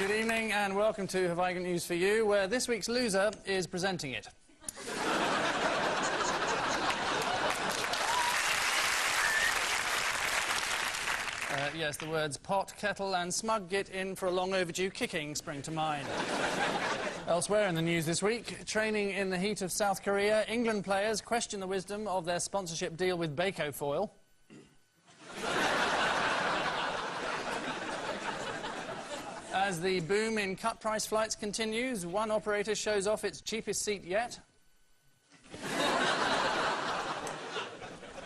Good evening and welcome to Have I Got News For You, where this week's loser is presenting it. Yes, the words pot, kettle and smug get in for a long overdue kicking spring to mind. Elsewhere in the news this week, training in the heat of South Korea, England players question the wisdom of their sponsorship deal with Bacofoil. As the boom in cut-price flights continues, one operator shows off its cheapest seat yet.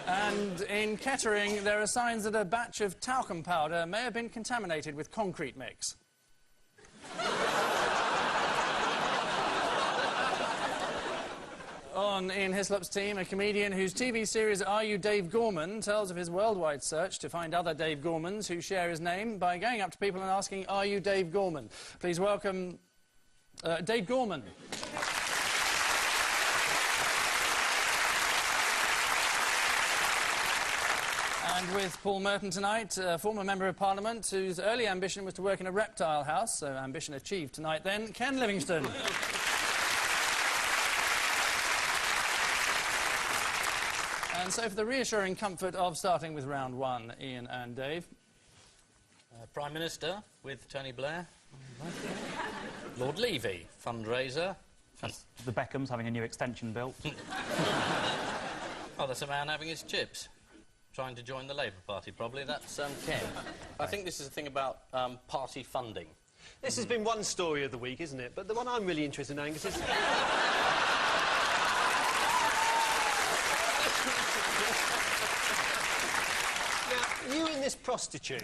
And in Kettering, there are signs that a batch of talcum powder may have been contaminated with concrete mix. On Ian Hislop's team, a comedian whose TV series Are You Dave Gorman tells of his worldwide search to find other Dave Gormans who share his name by going up to people and asking, "Are you Dave Gorman?" Please welcome Dave Gorman. And with Paul Merton tonight, a former Member of Parliament whose early ambition was to work in a reptile house, so ambition achieved tonight then, Ken Livingstone. And so for the reassuring comfort of starting with round one, Ian and Dave. Prime Minister with Tony Blair. Lord Levy, fundraiser. The Beckhams having a new extension built. Oh, there's a man having his chips. Trying to join the Labour Party, probably. That's Ken. I think this is a thing about party funding. This has been one story of the week, isn't it? But the one I'm really interested in, Angus, is... Now, you and this prostitute,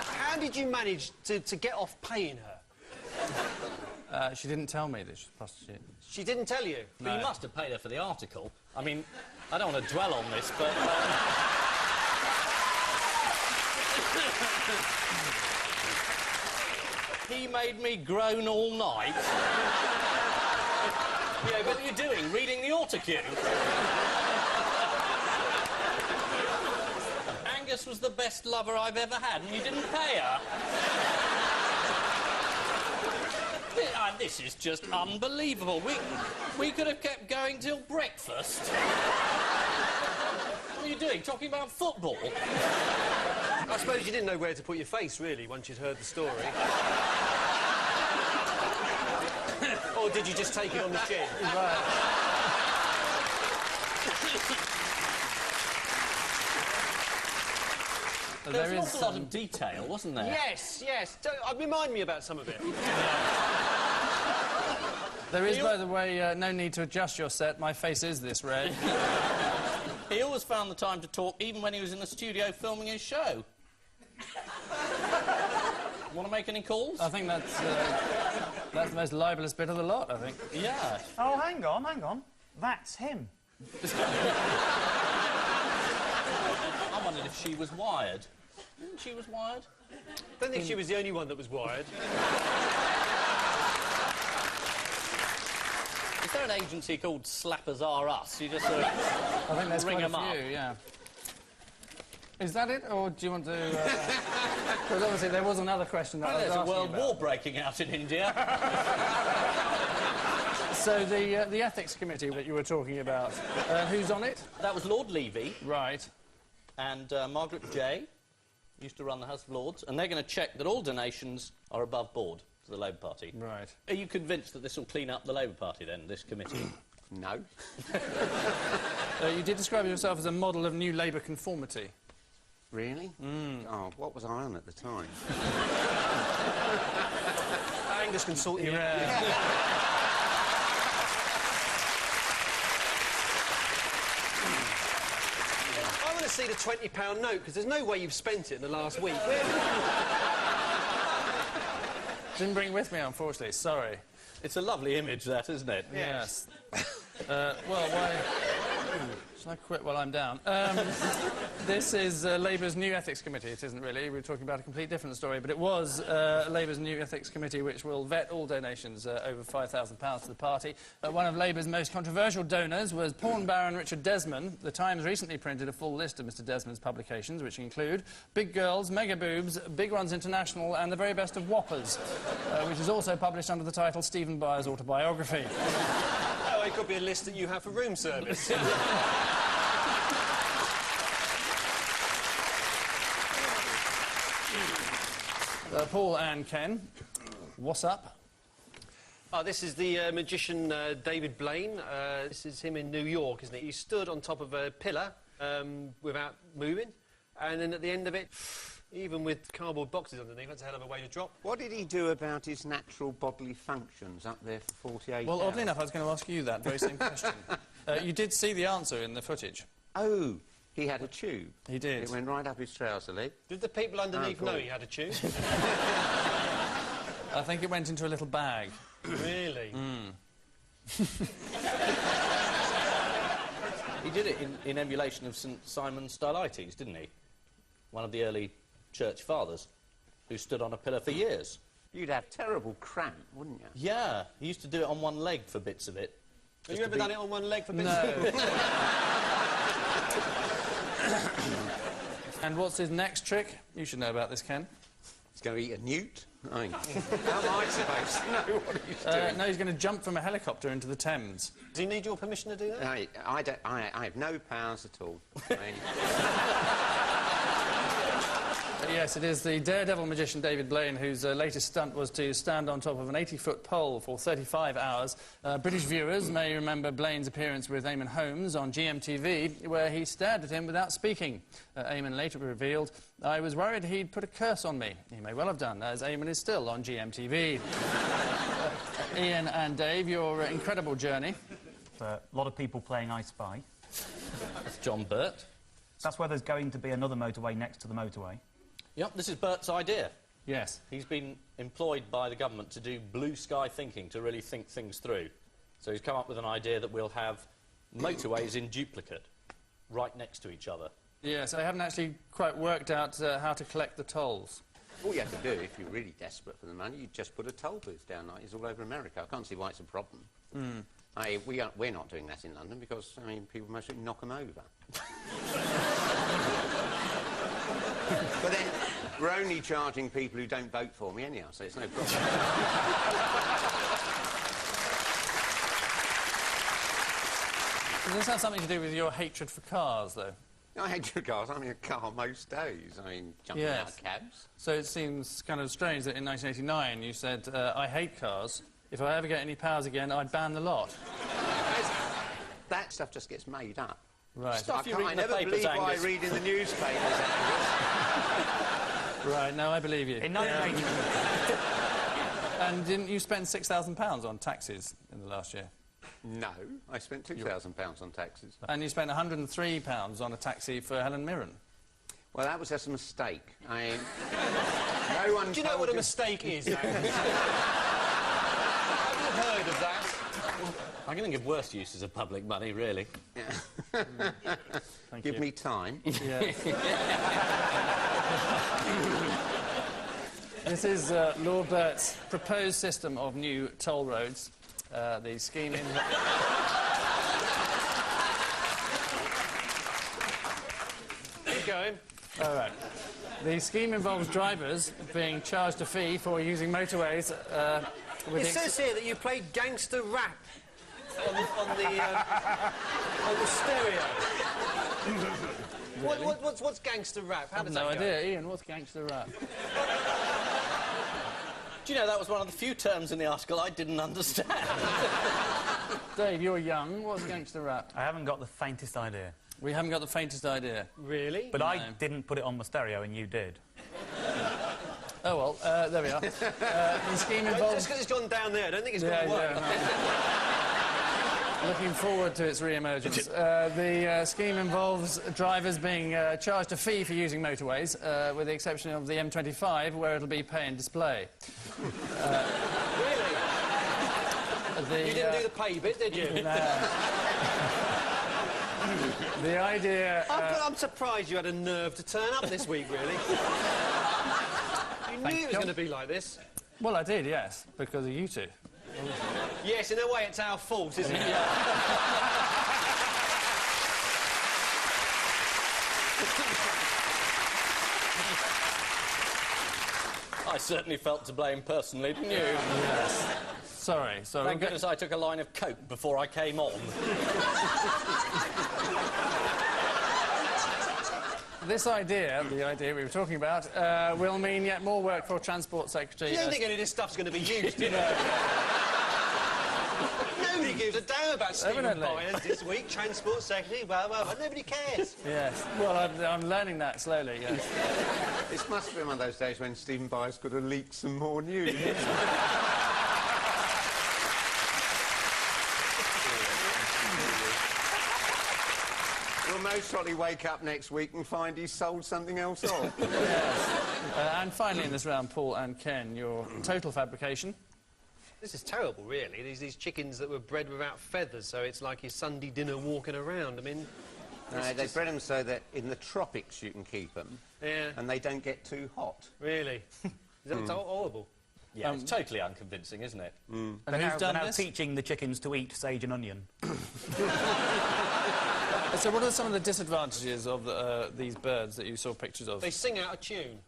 how did you manage to get off paying her? She didn't tell me that she's a prostitute. She didn't tell you? No. But you must have paid her for the article. I mean, I don't want to dwell on this, but... He made me groan all night. Yeah, what are you doing? Reading the autocue? Angus was the best lover I've ever had, and you didn't pay her. This is just unbelievable. We could have kept going till breakfast. What are you doing? Talking about football? I suppose you didn't know where to put your face, really, once you'd heard the story. Or did you just take it on the chin? Right. There was an awful lot of detail, wasn't there? Yes, yes. Remind me about some of it. There is, by the way, no need to adjust your set. My face is this red. He always found the time to talk, even when he was in the studio filming his show. Want to make any calls? I think that's the most libelous bit of the lot, I think. Yeah. Oh, hang on. That's him. I wondered if she was wired. Didn't she was wired? I don't think she was the only one that was wired. Is there an agency called Slappers Are Us? You just sort of I think there's ring quite them a few, up. yeah. Is that it, or do you want to... Because obviously there was another question that I was There's a asking world about. war breaking out in India. So the ethics committee that you were talking about, who's on it? That was Lord Levy. Right. And Margaret Jay used to run the House of Lords, and they're going to check that all donations are above board to the Labour Party. Right. Are you convinced that this will clean up the Labour Party, then, this committee? No. You did describe yourself as a model of new Labour conformity. Really? Oh, what was I on at the time? Angus can sort you out. I want to see the £20 note, because there's no way you've spent it in the last week. Didn't bring it with me, unfortunately. Sorry. It's a lovely image, that, isn't it? Yes. Well, why... Shall I quit while I'm down? This is Labour's new ethics committee. It isn't really. We're talking about a complete different story, but it was Labour's new ethics committee which will vet all donations over £5,000 to the party. One of Labour's most controversial donors was porn baron Richard Desmond. The Times recently printed a full list of Mr Desmond's publications, which include Big Girls, Mega Boobs, Big Ones International and the very best of Whoppers, which is also published under the title Stephen Byers' Autobiography. Oh, it could be a list that you have for room service. Paul and Ken, what's up? Oh, this is the magician David Blaine. This is him in New York, isn't it? He stood on top of a pillar without moving, and then at the end of it, even with cardboard boxes underneath, that's a hell of a way to drop. What did he do about his natural bodily functions up there for 48 Well, hours? oddly enough, I was going to ask you that very same question. You did see the answer in the footage. Oh, he had a tube. He did. It went right up his trouser leg. Did the people underneath know he had a tube? I think it went into a little bag. Really? He did it in emulation of St Simon Stylites, didn't he? One of the early church fathers who stood on a pillar for years. You'd have terrible cramp, wouldn't you? Yeah, he used to do it on one leg for bits of it. Have you ever done it on one leg for bits? No. And what's his next trick? You should know about this, Ken. He's going to eat a newt. How am I supposed to know what he's doing? No, he's going to jump from a helicopter into the Thames. Does he need your permission to do that? I have no powers at all. Yes, it is the daredevil magician David Blaine whose latest stunt was to stand on top of an 80-foot pole for 35 hours. British viewers may remember Blaine's appearance with Eamon Holmes on GMTV, where he stared at him without speaking. Eamon later revealed, "I was worried he'd put a curse on me." He may well have done, as Eamon is still on GMTV. Ian and Dave, your incredible journey. A lot of people playing I Spy. That's John Burt. That's where there's going to be another motorway next to the motorway. Yep, this is Bert's idea. Yes. He's been employed by the government to do blue sky thinking, to really think things through. So he's come up with an idea that we'll have motorways in duplicate, right next to each other. Yes, they haven't actually quite worked out how to collect the tolls. All you have to do, if you're really desperate for the money, you just put a toll booth down like it's all over America. I can't see why it's a problem. We're not doing that in London because, I mean, people mostly knock them over. But then, we're only charging people who don't vote for me anyhow, so it's no problem. Does this have something to do with your hatred for cars, though? I hate your cars. I'm in a car most days. I mean, jumping out of cabs. So it seems kind of strange that in 1989 you said, I hate cars. If I ever get any powers again, I'd ban the lot. That stuff just gets made up. Right. Stuff you read I in the never papers, believe what I Angus. read in the newspapers, Angus. Right, no, I believe you. In 1980... And didn't you spend £6,000 on taxis in the last year? No, I spent £2,000 on taxis. And you spent £103 on a taxi for Helen Mirren? Well, that was just a mistake. No one. Do you know what a mistake is, Angus? Have you heard of that? I'm going to give worse uses of public money, really. Give me time. Yes. This is Lord Bert's proposed system of new toll roads. The scheme in... Keep going. All right. The scheme involves drivers being charged a fee for using motorways with... It says here that you played gangster rap on the stereo. What's gangster rap? How does that No go? idea. Ian, what's gangster rap? Do you know that was one of the few terms in the article I didn't understand? Dave, you're young. What's gangster rap? I haven't got the faintest idea. We haven't got the faintest idea. Really? But I didn't put it on the stereo and you did. Oh, well, there we are. The scheme involves... Just because it's gone down there, I don't think it's going to work. Looking forward to its re-emergence. The scheme involves drivers being charged a fee for using motorways, with the exception of the M25, where it'll be pay and display. Really? You didn't do the pay bit, did you? No. The idea... I'm surprised you had a nerve to turn up this week, really. You knew it was going to be like this. Well, I did, yes, because of you two. Yes, in a way, it's our fault, isn't it? I certainly felt to blame personally, didn't you? Yes. Sorry. Thank goodness I took a line of coke before I came on. This idea, the idea we were talking about, will mean yet more work for Transport Secretary... You don't think any of this stuff's going to be used, do you? Nobody gives a damn about Stephen Byers this week, Transport Secretary, well, nobody cares. Yes. Well, I'm learning that slowly, yes. This must have been one of those days when Stephen Byers could have leaked some more news. We'll most probably wake up next week and find he's sold something else off. Yes. And finally in this round, Paul and Ken, your total fabrication. This is terrible, really. These chickens that were bred without feathers, so it's like your Sunday dinner walking around. I mean... they bred them so that in the tropics you can keep them. Yeah. And they don't get too hot. Really? Is that horrible? Yeah, it's totally unconvincing, isn't it? And who's done now this? teaching the chickens to eat sage and onion. So what are some of the disadvantages of these birds that you saw pictures of? They sing out a tune.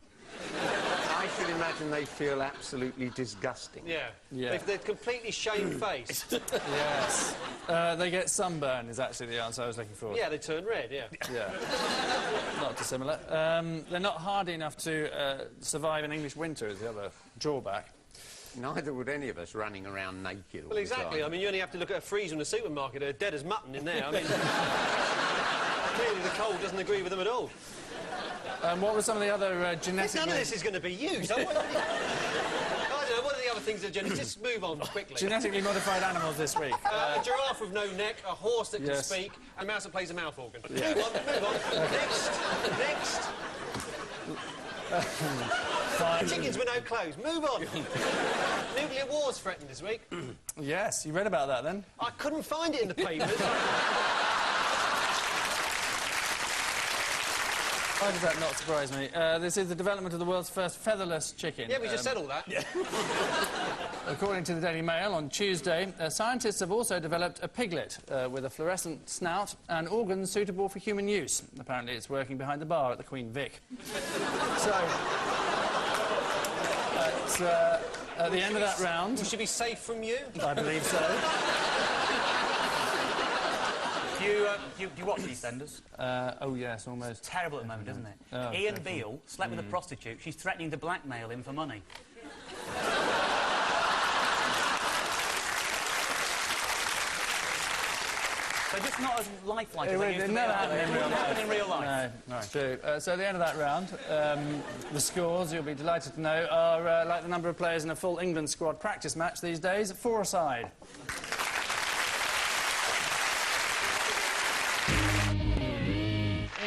I should imagine they feel absolutely disgusting. Yeah. They're completely shamefaced. Yes. They get sunburn is actually the answer I was looking for. Yeah, they turn red, yeah. Yeah. Not dissimilar. They're not hardy enough to survive an English winter is the other drawback. Neither would any of us running around naked all Well, exactly. the time. I mean, you only have to look at a freezer in the supermarket. They're dead as mutton in there. I mean, clearly the cold doesn't agree with them at all. What were some of the other genetic... None of this is going to be used. I don't know. What are the other things that are genetic? Just move on quickly. Genetically modified animals this week. A giraffe with no neck, a horse that can speak, and a mouse that plays a mouth organ. Yeah. Move on. Next. Chickens with no clothes. Move on. Nuclear war's threatened this week. Yes, you read about that then? I couldn't find it in the papers. Why does that not surprise me? This is the development of the world's first featherless chicken. Yeah, we just said all that. Yeah. According to the Daily Mail, on Tuesday, scientists have also developed a piglet with a fluorescent snout and organs suitable for human use. Apparently it's working behind the bar at the Queen Vic. So, at the end of that round... We should be safe from you? I believe so. Do you watch EastEnders? Oh, yes, almost. It's terrible at the moment, isn't it? Oh, Ian Beale slept with a prostitute. She's threatening to blackmail him for money. So just not as lifelike as they used to be. never happened in real life. In real life. No, it's true. So at the end of that round, the scores, you'll be delighted to know, are like the number of players in a full England squad practice match these days, 4-a-side.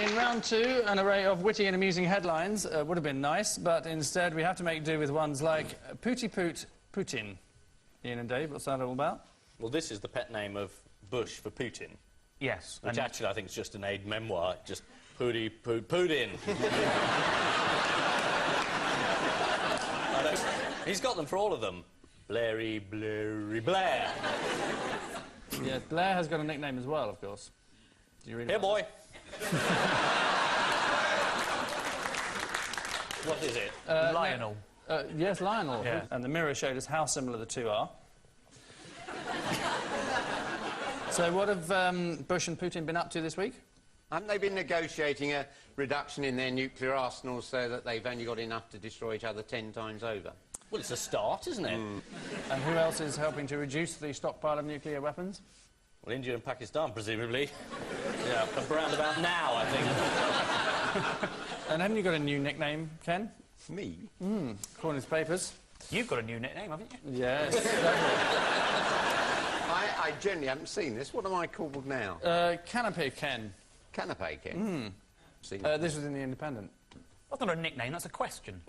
In round two, an array of witty and amusing headlines would have been nice, but instead we have to make do with ones like Pooty Poot Putin. Ian and Dave, what's that all about? Well, this is the pet name of Bush for Putin. Yes. Which actually I think is just an aid memoir, just Pooty Poot Putin. He's got them for all of them. Blairy, Blairy, Blair. Yes, Blair has got a nickname as well, of course. Do you read Here, about boy. What is it? Lionel. Yes, Lionel. Yeah. And the Mirror showed us how similar the two are. So what have Bush and Putin been up to this week? Haven't they been negotiating a reduction in their nuclear arsenals so that they've only got enough to destroy each other 10 times over? Well, it's a start, isn't it? And who else is helping to reduce the stockpile of nuclear weapons? Well, India and Pakistan, presumably. Yeah, around about now, I think. And haven't you got a new nickname, Ken? Me? According to the papers. You've got a new nickname, haven't you? Yes. I generally haven't seen this. What am I called now? Canopy Ken. Canapé Ken? Seen it. This was in The Independent. That's not a nickname, that's a question.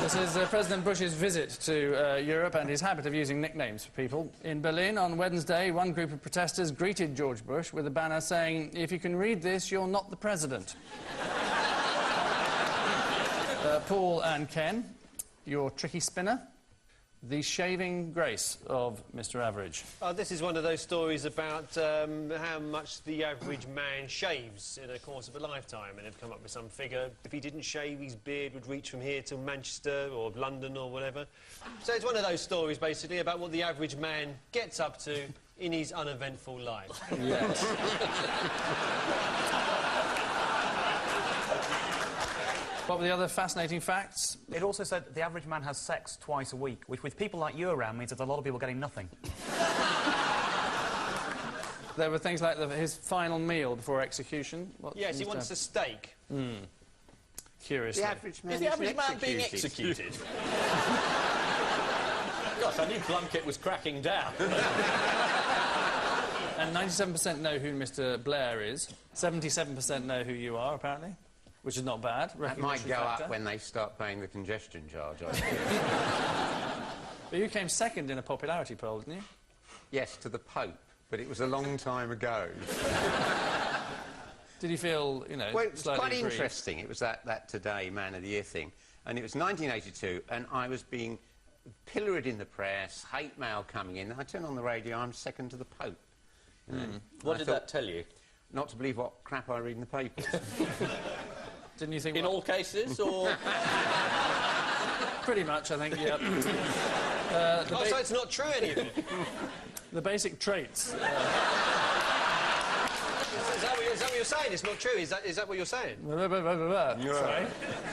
This is President Bush's visit to Europe and his habit of using nicknames for people. In Berlin on Wednesday, one group of protesters greeted George Bush with a banner saying, "If you can read this, you're not the president." Paul and Ken, your tricky spinner. The shaving grace of Mr. Average. This is one of those stories about how much the average man shaves in the course of a lifetime, and they've come up with some figure. If he didn't shave, his beard would reach from here to Manchester or London or whatever. So it's one of those stories, basically, about what the average man gets up to in his uneventful life. Yes. What were the other fascinating facts? It also said that the average man has sex twice a week, which with people like you around means that a lot of people getting nothing. There were things like his final meal before execution. Yes, he wants a steak. Curiously. The average man Is the average man being executed? Gosh, I knew Blunkett was cracking down. And 97% know who Mr. Blair is. 77% know who you are, apparently. Which is not bad. That might go factor. up when they start paying the congestion charge, I think. But you came second in a popularity poll, didn't you? Yes, to the Pope, but it was a long time ago. Did you feel, you know, Well, it was slightly quite aggrieved? interesting. It was that Today Man of the Year thing. And it was 1982, and I was being pilloried in the press, hate mail coming in. I turned on the radio, I'm second to the Pope. You know. What did that tell you? Not to believe what crap I read in the papers. Didn't you think... In all cases, or...? Pretty much, I think, yeah. So it's not true, any of it? The basic traits. Is that what you're saying? It's not true? Is that what you're saying? Sorry.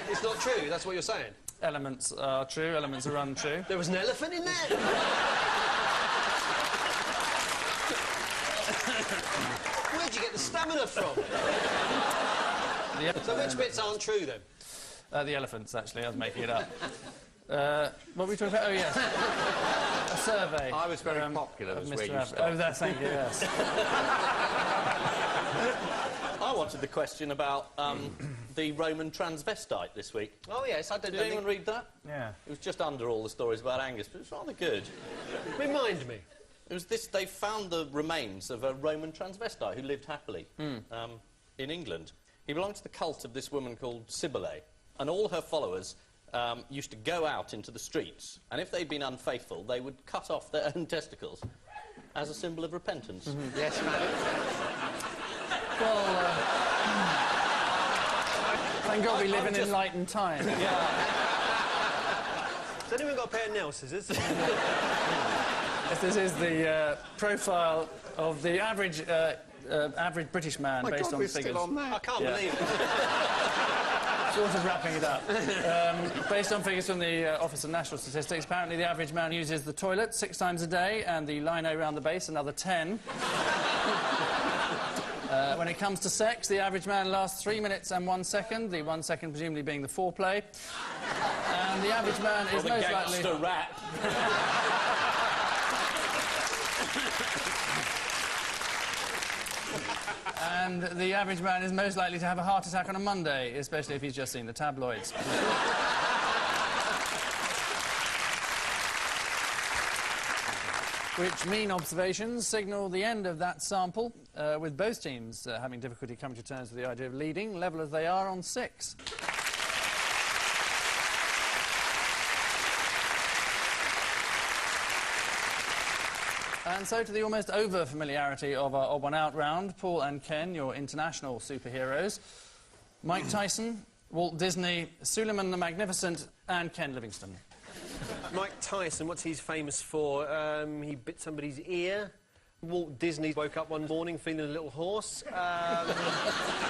It's not true, that's what you're saying? Elements are true, elements are untrue. There was an elephant in there? Where'd you get the stamina from? So which bits aren't true, then? The elephants, actually, I was making it up. What were we talking about? Oh, yes. A survey. I was very popular, was where you stopped. Oh, there, thank you, yes. I wanted the question about the Roman transvestite this week. Oh, yes, I Did anyone read that? Yeah. It was just under all the stories about Angus, but it was rather good. Remind me. It was this, they found the remains of a Roman transvestite who lived happily in England. He belonged to the cult of this woman called Cybele, and all her followers used to go out into the streets, and if they'd been unfaithful, they would cut off their own testicles as a symbol of repentance. Yes, madam. Well, thank God we live in enlightened times. Yeah. Has anyone got a pair of nail scissors? Yes, this is the profile of the average British man My based God, on we're figures. still on I that. can't Yeah. believe it. Sort of wrapping it up. Based on figures from the Office of National Statistics, apparently the average man uses the toilet 6 times a day and the lino round the base another 10. When it comes to sex, the average man lasts 3 minutes and 1 second, the 1 second presumably being the foreplay. And the average man is Or the most likely... gangster rap. And the average man is most likely to have a heart attack on a Monday, especially if he's just seen the tabloids. Which mean observations signal the end of that sample, with both teams having difficulty coming to terms with the idea of leading, level as they are on 6. And so to the almost over familiarity of our odd one out round, Paul and Ken, your international superheroes, Mike Tyson, Walt Disney, Suleiman the Magnificent, and Ken Livingstone. Mike Tyson, what's he famous for? He bit somebody's ear. Walt Disney woke up one morning feeling a little hoarse.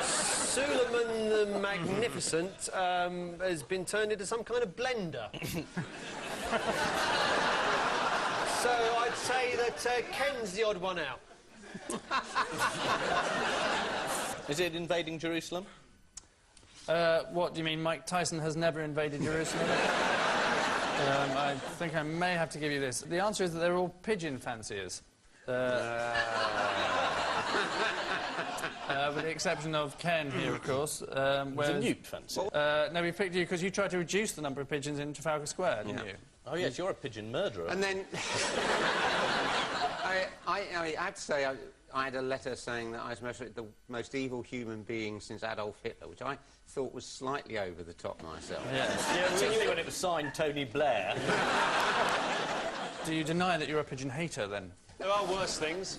Suleiman the Magnificent has been turned into some kind of blender. So I'd say that Ken's the odd one out. Is it invading Jerusalem? What do you mean, Mike Tyson has never invaded Jerusalem? I think I may have to give you this. The answer is that they're all pigeon fanciers. With the exception of Ken here, of course. It's a newt fancier. No, we picked you because you tried to reduce the number of pigeons in Trafalgar Square, didn't you? Oh, yes, you're a pigeon murderer. And then... I have to say, I had a letter saying that I was the most evil human being since Adolf Hitler, which I thought was slightly over the top myself. Yes. Yeah, particularly when it was signed Tony Blair. Do you deny that you're a pigeon hater, then? There are worse things.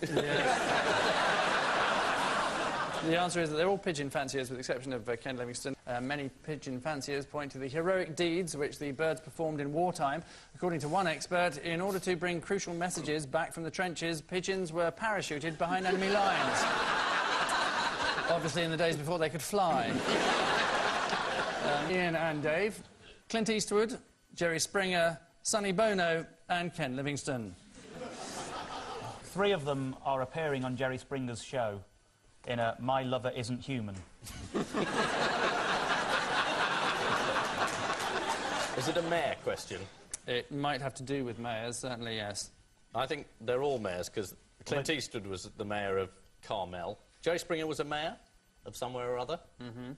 The answer is that they're all pigeon fanciers, with the exception of Ken Livingstone. Many pigeon fanciers point to the heroic deeds which the birds performed in wartime. According to one expert, in order to bring crucial messages back from the trenches, pigeons were parachuted behind enemy lines. Obviously in the days before they could fly. Ian and Dave, Clint Eastwood, Jerry Springer, Sonny Bono and Ken Livingstone. 3 of them are appearing on Jerry Springer's show in a My Lover Isn't Human. Is it a mayor question? It might have to do with mayors, certainly, yes. I think they're all mayors, because Clint Eastwood was the mayor of Carmel. Jerry Springer was a mayor of somewhere or other.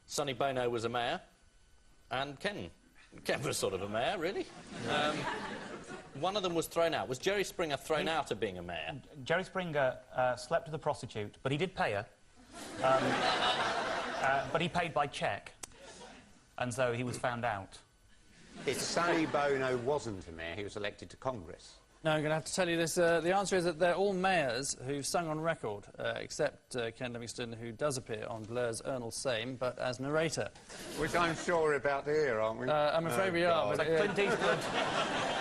Sonny Bono was a mayor. And Ken was sort of a mayor, really. One of them was thrown out. Was Jerry Springer thrown out of being a mayor? Jerry Springer slept with a prostitute, but he did pay her. But he paid by cheque, and so he was found out. If Sonny Bono wasn't a mayor, he was elected to Congress. No, I'm going to have to tell you this. The answer is that they're all mayors who've sung on record, except Ken Livingstone, who does appear on Blur's Ernal Same, but as narrator. Which I'm sure we're about to hear, aren't we? I'm afraid we are. But, But, Clint Eastwood...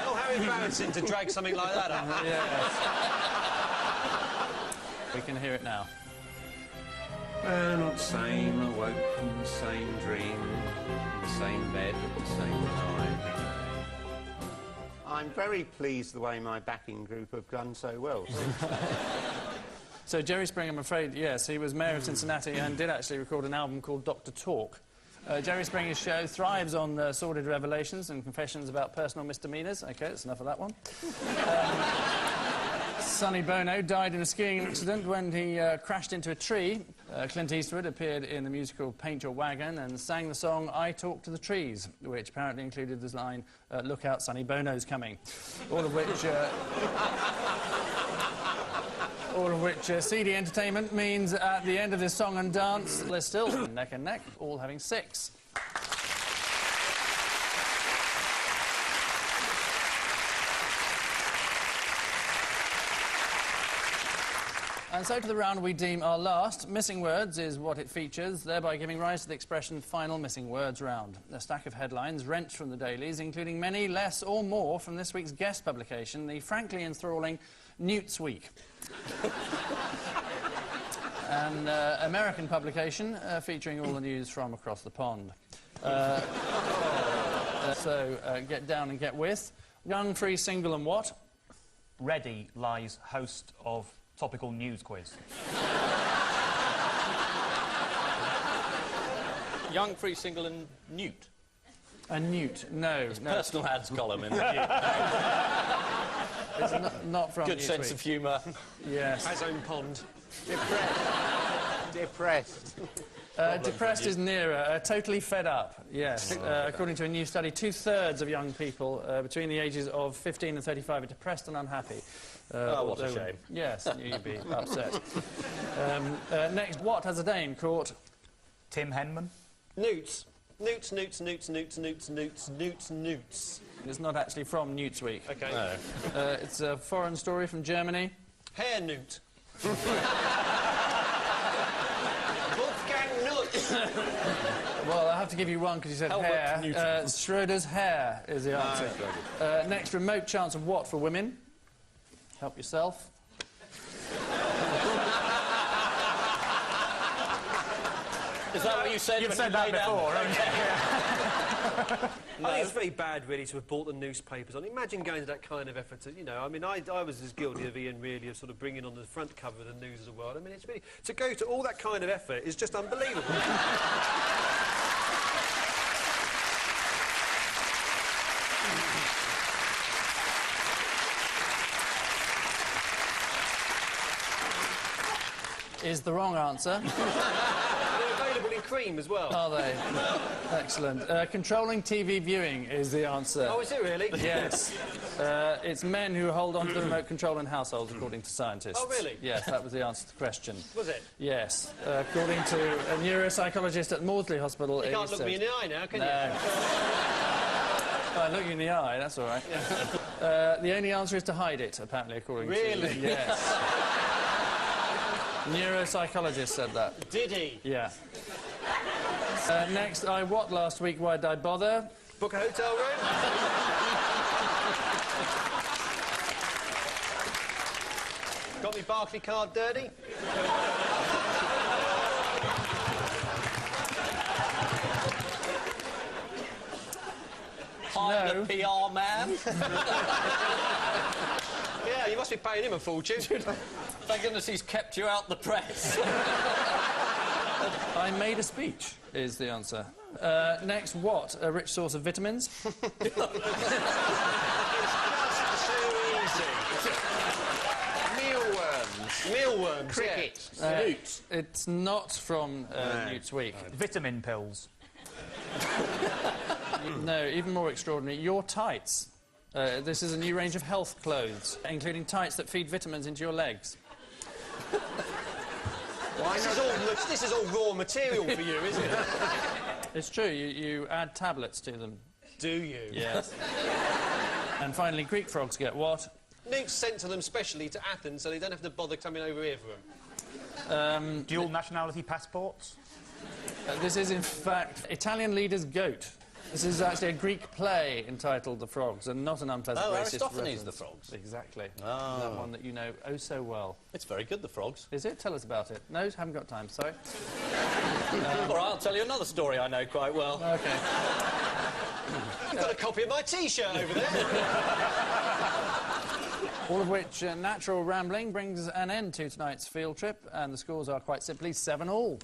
Oh, how embarrassing to drag something like that up. yes. We can hear it now. We're not same, awoke from the same dream, the same bed at the same time. I'm very pleased the way my backing group have done so well. So Jerry Springer, I'm afraid, yes, he was mayor of Cincinnati and did actually record an album called Dr. Talk. Jerry Springer's show thrives on sordid revelations and confessions about personal misdemeanours. OK, that's enough of that one. Sonny Bono died in a skiing accident when he crashed into a tree. Clint Eastwood appeared in the musical Paint Your Wagon and sang the song I Talk to the Trees, which apparently included this line, look out, Sonny Bono's coming. All of which CD entertainment means at the end of this song and dance, they're still neck and neck, all having 6. And so to the round we deem our last. Missing words is what it features, thereby giving rise to the expression final missing words round. A stack of headlines rent from the dailies, including many less or more from this week's guest publication, the frankly enthralling Newt's Week. An American publication featuring all the news from across the pond. So get down and get with. Young, free, single and what? Ready lies host of Topical News Quiz. Young, free, single and newt. A newt, no. No. Personal ads column in the Newt. It's not from Good Newsweek. sense of humour. Yes. His own pond. Depressed. Depressed is nearer. Totally fed up, yes. According to a new study, 2/3 of young people between the ages of 15 and 35 are depressed and unhappy. What a shame. Yes, you'd be upset. Next, what has a Dane caught? Tim Henman. Newts. Newts, newts, newts, newts, newts, newts, newts, newts. It's not actually from Newt's Week. OK. No. It's a foreign story from Germany. Hair newt. Wolfgang Newt. Well, I have to give you one because you said Helmut hair. Newton. Schroeder's hair is the answer. Next, remote chance of what for women? Help yourself. Is that what you said? You've when said you that lay down? before, haven't you? I think it's very bad, really, to have bought the newspapers on. Imagine going to that kind of effort to, you know, I mean, I was as guilty of Ian, really, of sort of bringing on the front cover of the News of the World. I mean, it's really... To go to all that kind of effort is just unbelievable. is the wrong answer. They're available in cream as well. Are they? Excellent. Controlling TV viewing is the answer. Oh, is it really? Yes. It's men who hold on to the remote control in households, according to scientists. Oh, really? Yes, that was the answer to the question. Was it? Yes. According to a neuropsychologist at Maudsley Hospital... You can't look me in the eye now, can you? I look you in the eye, that's all right. The only answer is to hide it, apparently, according to... Really? Yes. Neuropsychologist said that. Did he? Yeah. Next, I what last week? Why did I bother? Book a hotel room? Got me Barclay card dirty? Hire No. the PR man. Yeah, you must be paying him a fortune. Thank goodness he's kept you out the press. I made a speech, is the answer. Next, what? A rich source of vitamins? It's too easy. Mealworms. Mealworms, Cricket. Newts. It's not from Newt's Week. Vitamin pills. No, even more extraordinary. Your tights. This is a new range of health clothes, including tights that feed vitamins into your legs. This is all raw material for you, isn't it? It's true, you add tablets to them. Do you? Yes. And finally, Greek frogs get what? Newt's sent to them specially to Athens so they don't have to bother coming over here for them. Dual nationality passports. This is, in fact, Italian leader's goat. This is actually a Greek play entitled The Frogs, and not an unpleasant Oh, racist Aristophanes' reference. The Frogs. Exactly. Oh. That one that you know oh so well. It's very good, the frogs. Is it? Tell us about it. No, haven't got time, sorry. All right, I'll tell you another story I know quite well. OK. I've got a copy of my T-shirt over there. All of which natural rambling brings an end to tonight's field trip, and the scores are quite simply 7-all.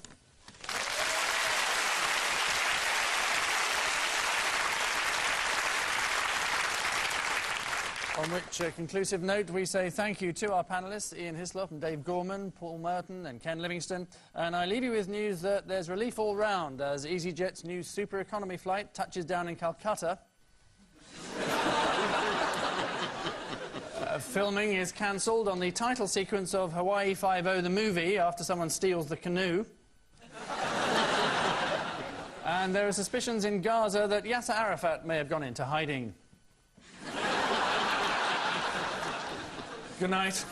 On which conclusive note, we say thank you to our panellists, Ian Hislop and Dave Gorman, Paul Merton and Ken Livingstone. And I leave you with news that there's relief all round as EasyJet's new super economy flight touches down in Calcutta. Filming is cancelled on the title sequence of Hawaii Five-0 the movie after someone steals the canoe. And there are suspicions in Gaza that Yasser Arafat may have gone into hiding. Good night.